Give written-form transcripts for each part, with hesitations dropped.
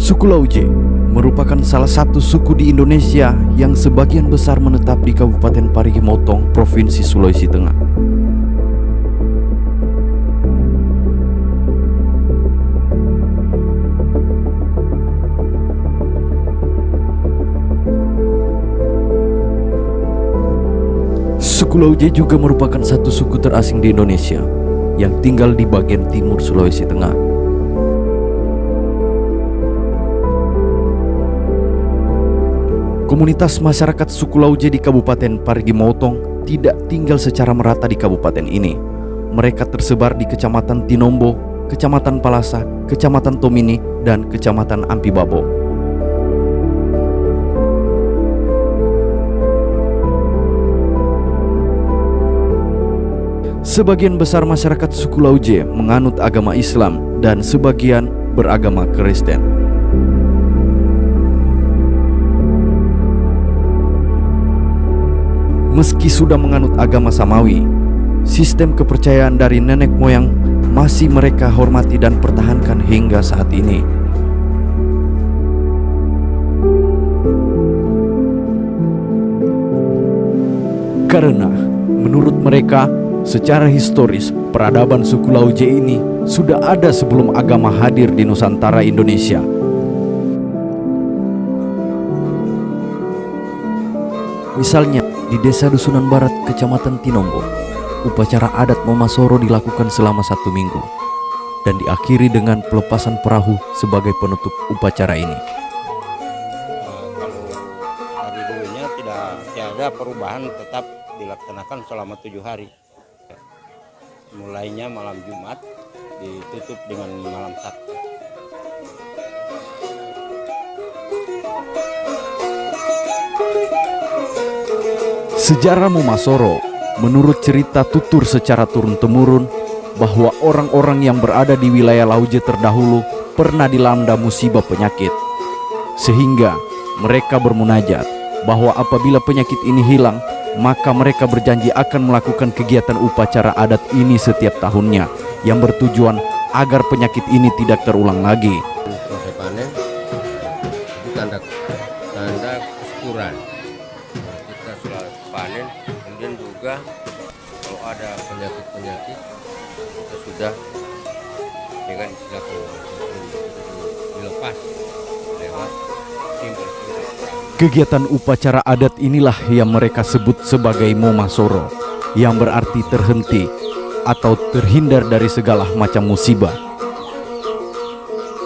Suku Lauje merupakan salah satu suku di Indonesia yang sebagian besar menetap di Kabupaten Parigi Motong, Provinsi Sulawesi Tengah. Suku Lauje juga merupakan satu suku terasing di Indonesia yang tinggal di bagian timur Sulawesi Tengah. Komunitas masyarakat suku Lauje di Kabupaten Parigi Motong tidak tinggal secara merata di kabupaten ini. Mereka tersebar di Kecamatan Tinombo, Kecamatan Palasa, Kecamatan Tomini, dan Kecamatan Ampibabo. Sebagian besar masyarakat suku Lauje menganut agama Islam dan sebagian beragama Kristen. Meski sudah menganut agama Samawi, sistem kepercayaan dari nenek moyang masih mereka hormati dan pertahankan hingga saat ini. Karena menurut mereka, secara historis peradaban suku Lauje ini sudah ada sebelum agama hadir di Nusantara Indonesia. Misalnya, di Desa Dusunan Barat, Kecamatan Tinombo, upacara adat Momasoro dilakukan selama 1 minggu dan diakhiri dengan pelepasan perahu sebagai penutup upacara ini. Kalau hari dulunya tidak ada perubahan, tetap dilaksanakan selama 7 hari. Mulainya malam Jumat, ditutup dengan malam Sabtu. Sejarah Momasoro menurut cerita tutur secara turun-temurun bahwa orang-orang yang berada di wilayah Lauje terdahulu pernah dilanda musibah penyakit, sehingga mereka bermunajat bahwa apabila penyakit ini hilang, maka mereka berjanji akan melakukan kegiatan upacara adat ini setiap tahunnya yang bertujuan agar penyakit ini tidak terulang lagi. Selesai panen itu tanda kesukuran. Kita setelah panen, kemudian juga kalau ada penyakit kita sudah dengan istilah dilepas lewat simbol. Kegiatan upacara adat inilah yang mereka sebut sebagai Momasoro, yang berarti terhenti atau terhindar dari segala macam musibah.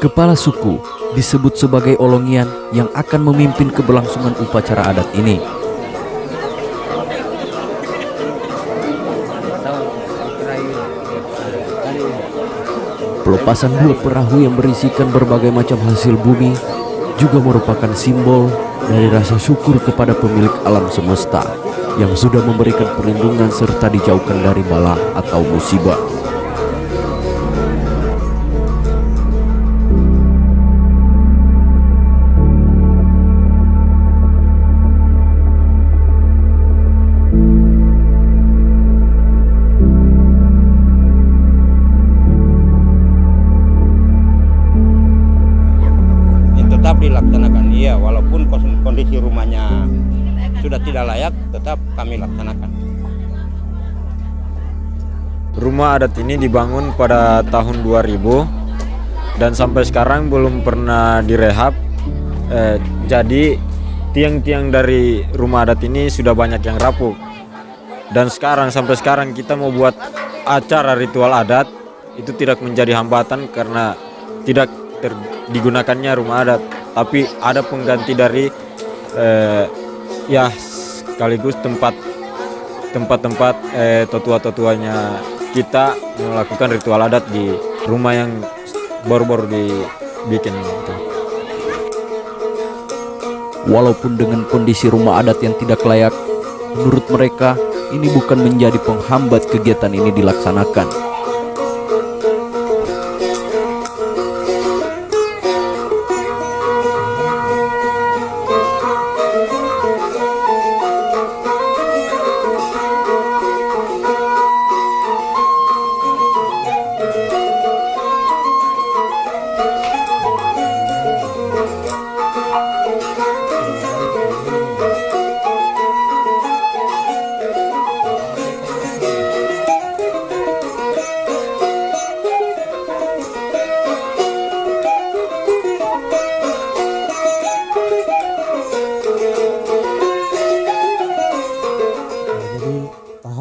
Kepala suku disebut sebagai Olongian yang akan memimpin keberlangsungan upacara adat ini. Pelepasan 2 perahu yang berisikan berbagai macam hasil bumi juga merupakan simbol dari rasa syukur kepada pemilik alam semesta yang sudah memberikan perlindungan serta dijauhkan dari bala atau musibah. Dilaksanakan, iya, walaupun kondisi rumahnya sudah tidak layak, tetap kami laksanakan. Rumah adat ini dibangun pada tahun 2000 dan sampai sekarang belum pernah direhab. Jadi tiang-tiang dari rumah adat ini sudah banyak yang rapuh. Dan sampai sekarang kita mau buat acara ritual adat itu tidak menjadi hambatan karena tidak digunakannya rumah adat, tapi ada pengganti dari sekaligus tempat-tempat tetua-tetuanya kita melakukan ritual adat di rumah yang baru-baru dibikin gitu. Walaupun dengan kondisi rumah adat yang tidak layak, menurut mereka ini bukan menjadi penghambat kegiatan ini dilaksanakan.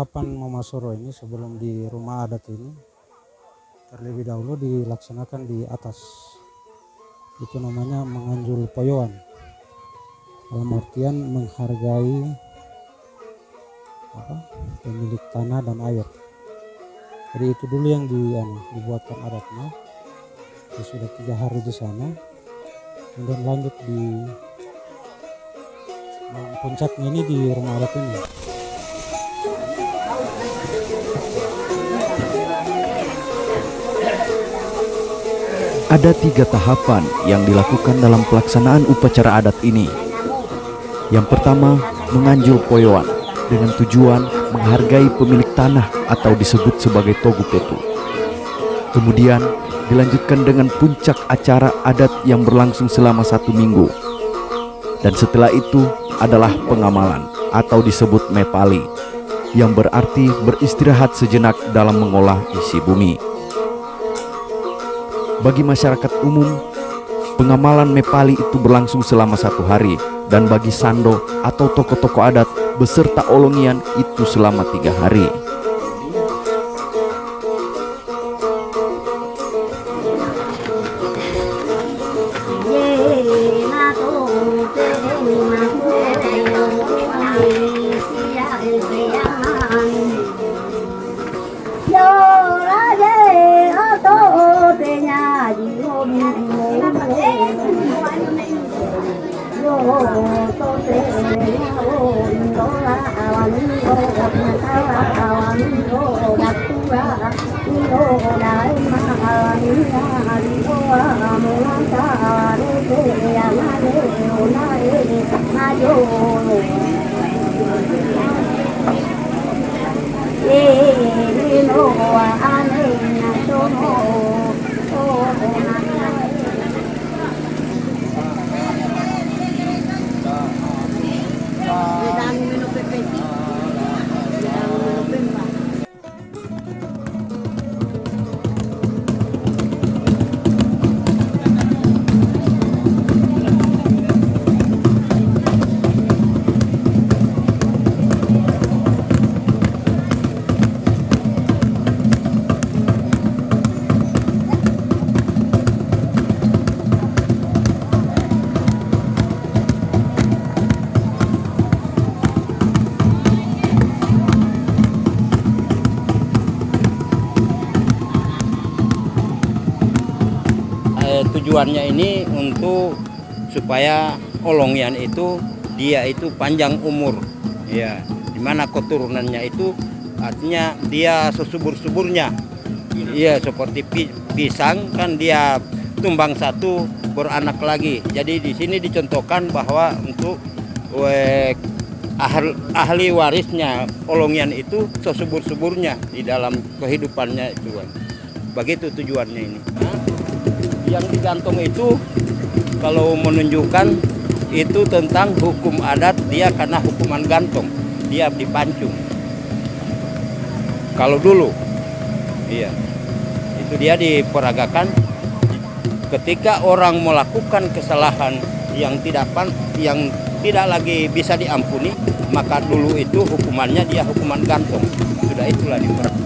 tahapan Momasoro ini sebelum di rumah adat ini terlebih dahulu dilaksanakan di atas. Itu namanya menganjul poyoan. Dalam artian menghargai pemilik tanah dan air. Jadi itu dulu yang dibuatkan adatnya. Ya, sudah 3 hari di sana, kemudian lanjut di puncaknya ini di rumah adat ini. Ada 3 tahapan yang dilakukan dalam pelaksanaan upacara adat ini. Yang pertama, menganjul poyoan dengan tujuan menghargai pemilik tanah atau disebut sebagai togu petu. Kemudian dilanjutkan dengan puncak acara adat yang berlangsung selama 1 minggu. Dan setelah itu adalah pengamalan atau disebut mepali, yang berarti beristirahat sejenak dalam mengolah isi bumi. Bagi masyarakat umum, pengamalan mepali itu berlangsung selama 1 hari, dan bagi sando atau tokoh-tokoh adat beserta olongian itu selama 3 hari. Tujuannya ini untuk supaya olongian itu dia itu panjang umur, ya, dimana keturunannya itu artinya dia sesubur-suburnya, iya, seperti pisang kan dia tumbang 1 beranak lagi. Jadi di sini dicontohkan bahwa untuk ahli warisnya olongian itu sesubur-suburnya di dalam kehidupannya itu, begitu tujuannya ini. Yang digantung itu kalau menunjukkan itu tentang hukum adat, dia karena hukuman gantung, dia dipancung. Kalau dulu, iya, itu dia diperagakan ketika orang melakukan kesalahan yang tidak lagi bisa diampuni, maka dulu itu hukumannya dia hukuman gantung. Sudah itulah diperagakan.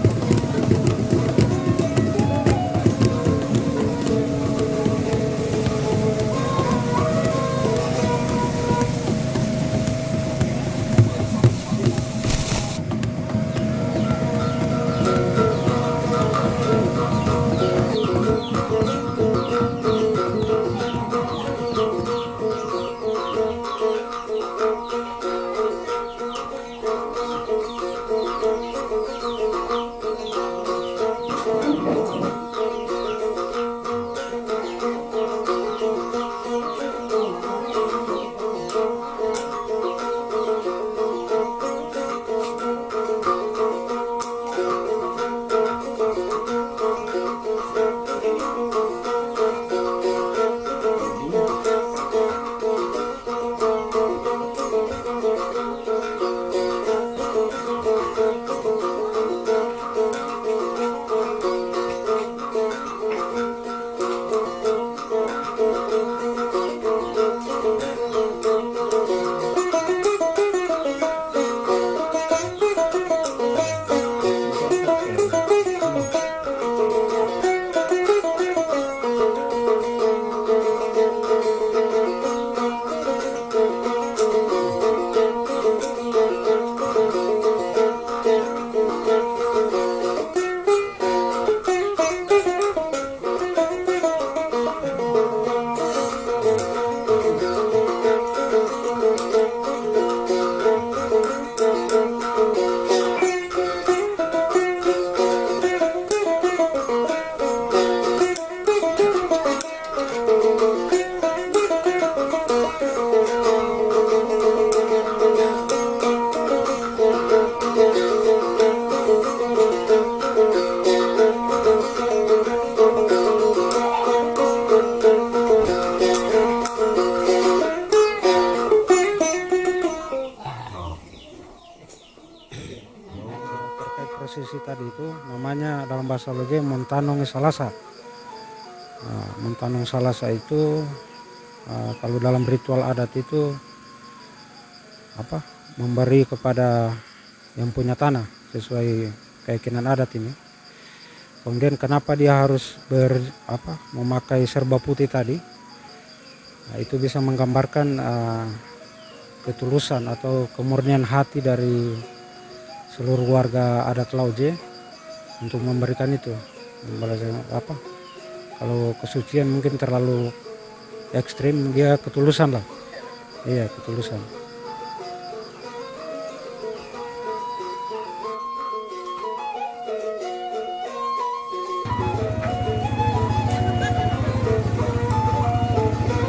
prosesi tadi itu namanya dalam bahasa Loje Montanong Salasa. Nah, Montanong Salasa itu kalau dalam ritual adat itu memberi kepada yang punya tanah sesuai keyakinan adat ini. Kemudian kenapa dia harus memakai serba putih tadi? Nah, itu bisa menggambarkan ketulusan atau kemurnian hati dari seluruh warga adat Lauje untuk memberikan itu. Kalau kesucian mungkin terlalu ekstrim, dia ketulusan lah. Iya, ketulusan.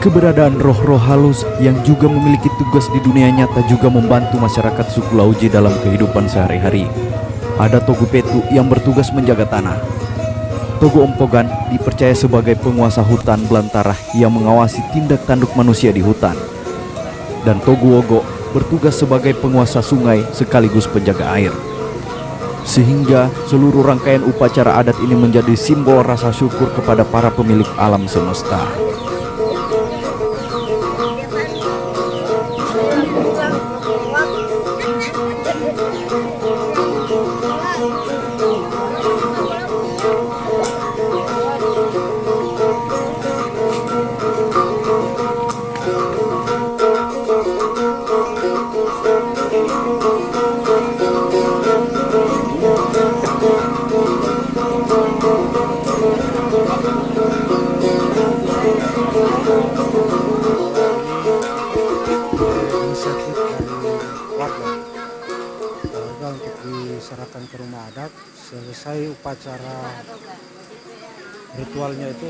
Keberadaan roh-roh halus yang juga memiliki tugas di dunia nyata juga membantu masyarakat suku Lauje dalam kehidupan sehari-hari. Ada Togu Petu yang bertugas menjaga tanah. Togu Ompogan dipercaya sebagai penguasa hutan belantara yang mengawasi tindak tanduk manusia di hutan. Dan Togu Wogo bertugas sebagai penguasa sungai sekaligus penjaga air. Sehingga seluruh rangkaian upacara adat ini menjadi simbol rasa syukur kepada para pemilik alam semesta. Inisiatif dari warga untuk diserahkan ke rumah adat. Selesai upacara ritualnya itu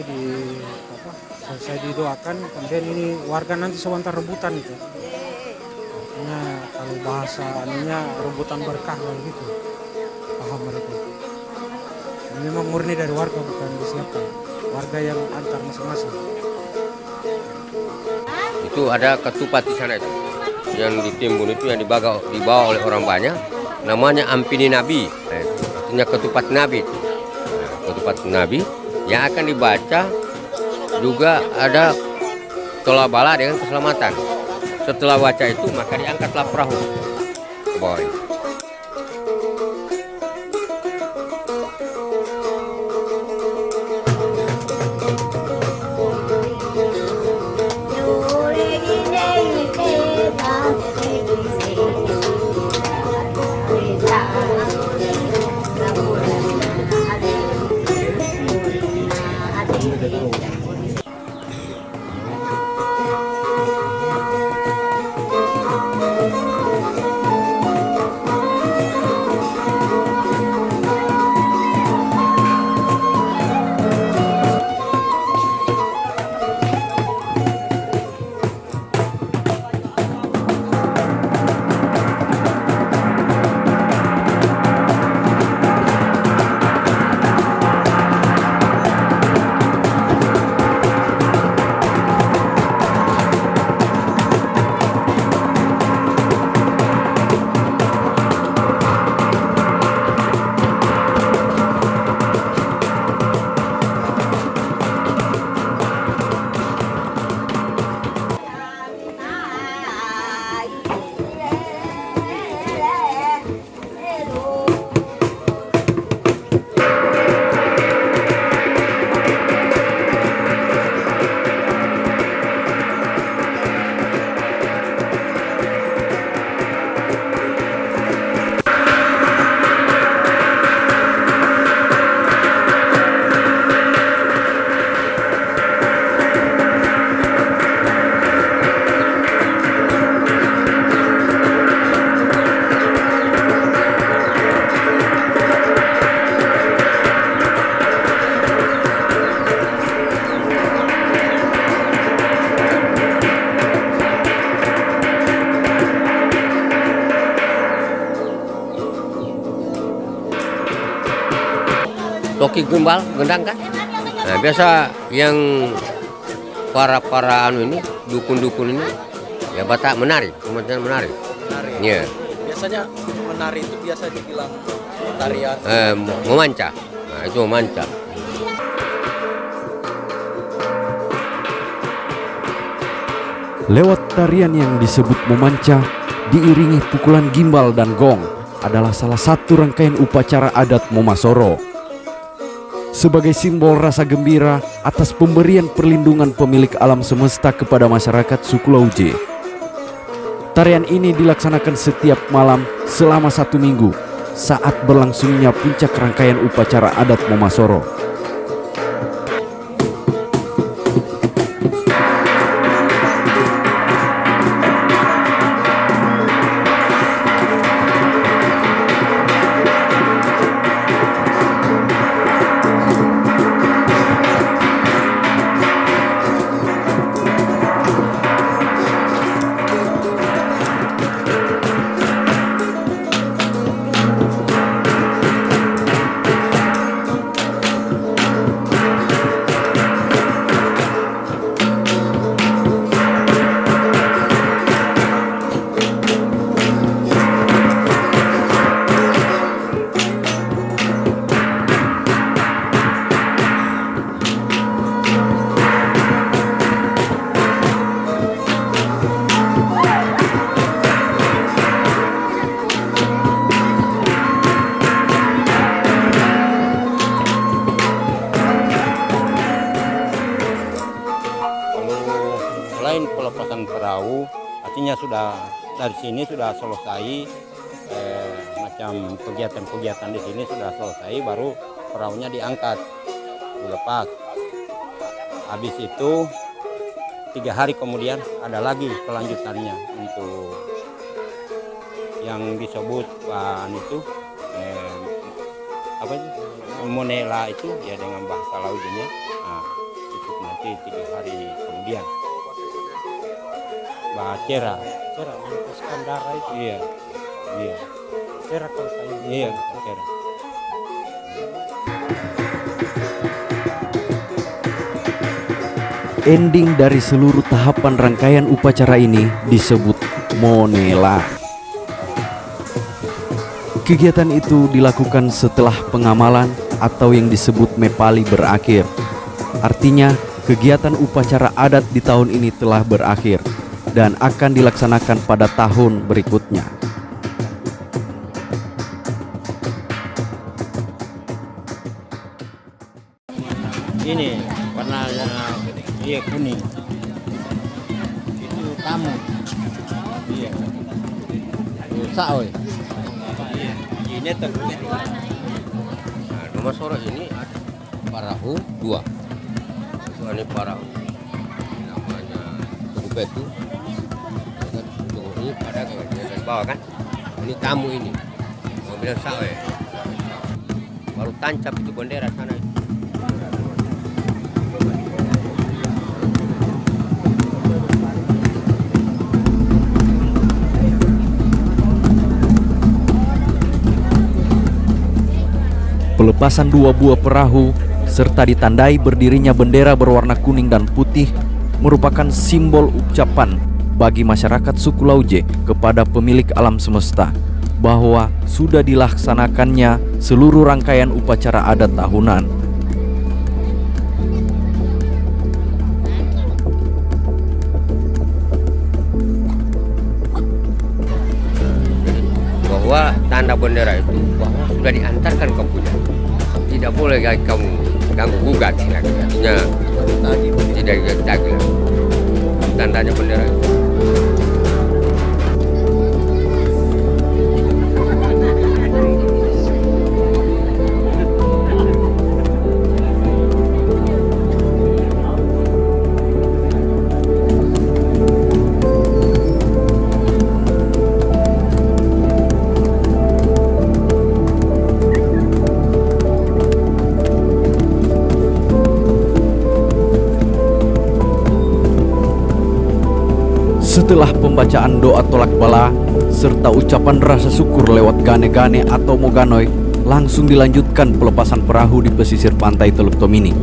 selesai didoakan, kemudian ini warga nanti sebentar rebutan itu. Artinya kalau bahasa anunya rebutan berkah gitu, paham mereka itu. Ini memang murni dari warga, bukan disiapkan. Warga yang antar masing-masing. Itu ada ketupat di sana itu, yang ditimbun itu yang dibawa oleh orang banyak, namanya Ampini Nabi. Nah, itu artinya ketupat Nabi itu. Nah, ketupat Nabi yang akan dibaca juga ada tola bala dengan keselamatan. Setelah baca itu maka diangkatlah perahu ke bawah itu. Toki gimbal, gendang kan? Nah, biasa yang para dukun-dukun ini ya batak menari, kemudian menari. Iya. Biasanya menari itu biasa dibilang tarian. Memanca. Nah, itu memanca. Lewat tarian yang disebut memanca, diiringi pukulan gimbal dan gong, adalah salah satu rangkaian upacara adat Momasoro. Sebagai simbol rasa gembira atas pemberian perlindungan pemilik alam semesta kepada masyarakat suku Lauje. Tarian ini dilaksanakan setiap malam selama 1 minggu saat berlangsungnya puncak rangkaian upacara adat Momasoro. Selain pelepasan perahu, artinya sudah dari sini sudah selesai, macam kegiatan-kegiatan di sini sudah selesai, baru perahunya diangkat, dilepas. Habis itu 3 hari kemudian ada lagi kelanjutannya untuk yang disebut itu apa itu monela itu ya dengan bahasa Laujanya. Nah, itu nanti 3 hari kemudian. Cera melepaskan darah itu. iya Cera kalau kayak gitu. iya cera. Ending dari seluruh tahapan rangkaian upacara ini disebut monela. Kegiatan itu dilakukan setelah pengamalan atau yang disebut mepali berakhir. Artinya, kegiatan upacara adat di tahun ini telah berakhir dan akan dilaksanakan pada tahun berikutnya. Ini warnanya kuning. Itu tamu. Iya. Saoy. Ini tertulis. Nah, Momasoro ini ada perahu 2. Itu ini perahu. Namanya Tugupetu. Ini pada ke bawah kan. Ini tamu ini. Mau bilang sawe. Baru tancap itu bendera sana. Pelepasan 2 buah perahu serta ditandai berdirinya bendera berwarna kuning dan putih merupakan simbol ucapan bagi masyarakat suku Lauje kepada pemilik alam semesta bahwa sudah dilaksanakannya seluruh rangkaian upacara adat tahunan. Bahwa tanda bendera itu bahwa sudah diantarkan kamu punya. Tidak boleh kamu ganggu gugat, artinya tidak lagi. Tandanya bendera itu. Setelah pembacaan doa tolak bala serta ucapan rasa syukur lewat gane-gane atau moganoi, langsung dilanjutkan pelepasan perahu di pesisir pantai Teluk Tomini.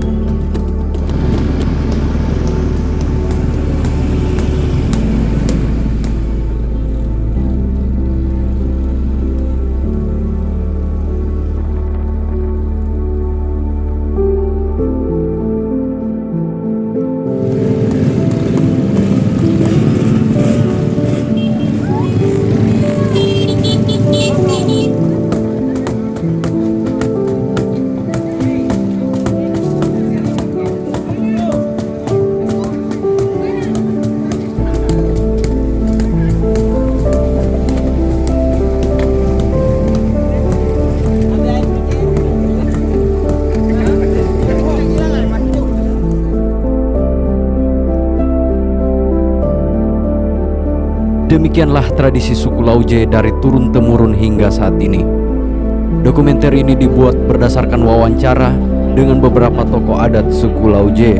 Demikianlah tradisi suku Lauje dari turun-temurun hingga saat ini. Dokumenter ini dibuat berdasarkan wawancara dengan beberapa tokoh adat suku Lauje